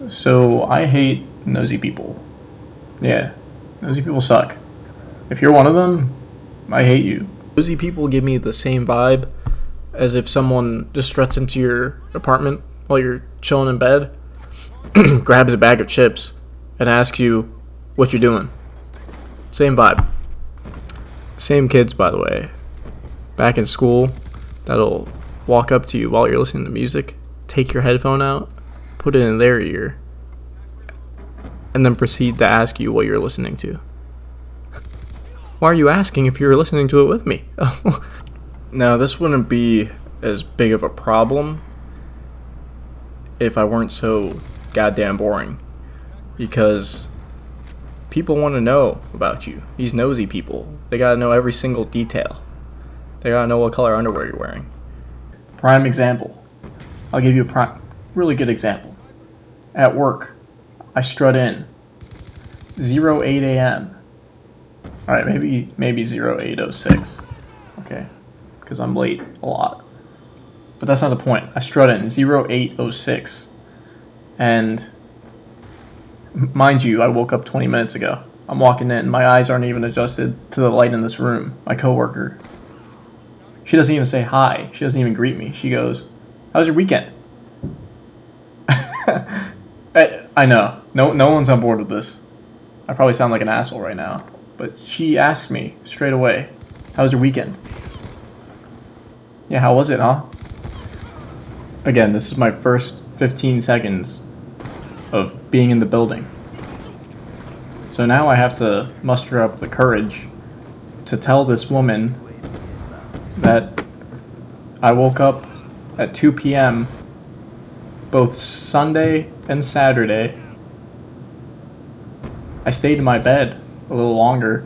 So I hate nosy people. Yeah, nosy people suck. If you're one of them, I hate you. Nosy people give me the same vibe as if someone just struts into your apartment while you're chilling in bed, grabs a bag of chips, and asks you what you're doing. Same vibe. Same kids, by the way. Back in school, that'll walk up to you while you're listening to music, take your headphone out, put it in their ear, and then proceed to ask you what you're listening to. Why are you asking if you're listening to it with me? Now, this wouldn't be as big of a problem if I weren't so goddamn boring. Because people want to know about you. These nosy people. They gotta know every single detail. They gotta know what color underwear you're wearing. Prime example. I'll give you a really good example. At work, I strut in. 08 a.m. Alright, maybe 0806. Okay. Because I'm late a lot. But that's not the point. I strut in 0806. And mind you, I woke up 20 minutes ago. I'm walking in. My eyes aren't even adjusted to the light in this room. My coworker. She doesn't even say hi. She doesn't even greet me. She goes, "How was your weekend?" I know. No one's on board with this. I probably sound like an asshole right now. But she asked me straight away, "How was your weekend?" Yeah, how was it, huh? Again, this is my first 15 seconds of being in the building. So now I have to muster up the courage to tell this woman that I woke up at 2 p.m. both Sunday and Saturday. I stayed in my bed a little longer,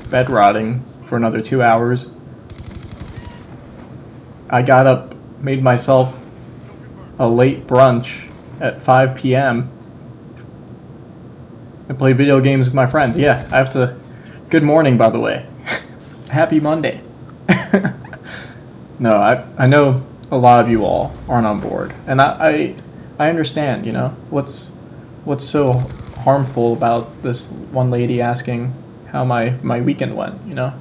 bed rotting for another 2 hours. I got up, made myself a late brunch at 5 p.m. and played video games with my friends. Yeah, I have to... Good morning, by the way. Happy Monday. No, I know a lot of you all aren't on board. And I understand, you know, what's so harmful about this one lady asking how my weekend went, you know?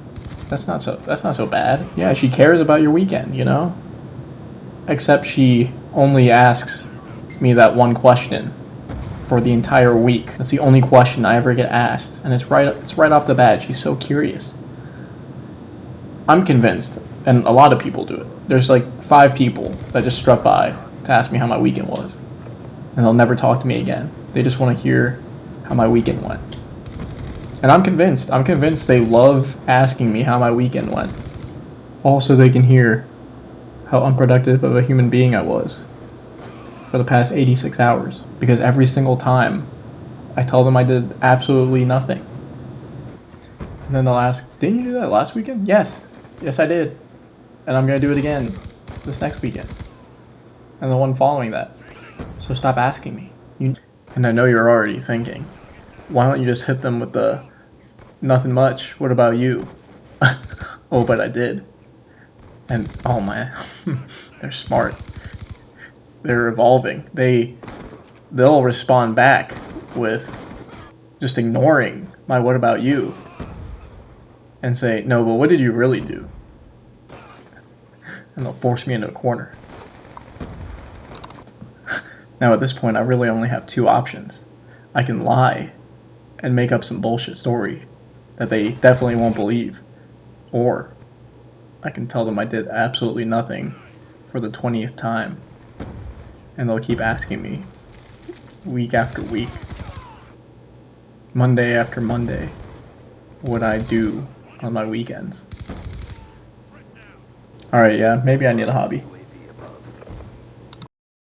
That's not so bad. Yeah, she cares about your weekend, you know? Except she only asks me that one question for the entire week. That's the only question I ever get asked, and it's right off the bat. She's so curious. I'm convinced, and a lot of people do it. There's like 5 people that just struck by to ask me how my weekend was, and they'll never talk to me again. They just want to hear how my weekend went. And I'm convinced they love asking me how my weekend went. Also, they can hear how unproductive of a human being I was for the past 86 hours. Because every single time, I tell them I did absolutely nothing. And then they'll ask, "Didn't you do that last weekend?" Yes, I did. And I'm going to do it again this next weekend. And the one following that. So stop asking me. And I know you're already thinking, why don't you just hit them with the "nothing much, what about you?" Oh, but I did. And oh man, they're smart. They're evolving. They'll respond back with just ignoring my "what about you?" and say, "No, but what did you really do?" And they'll force me into a corner. Now at this point, I really only have 2 options. I can lie and make up some bullshit story that they definitely won't believe, or I can tell them I did absolutely nothing for the 20th time, and they'll keep asking me week after week, Monday after Monday, what I do on my weekends. Alright, yeah, maybe I need a hobby.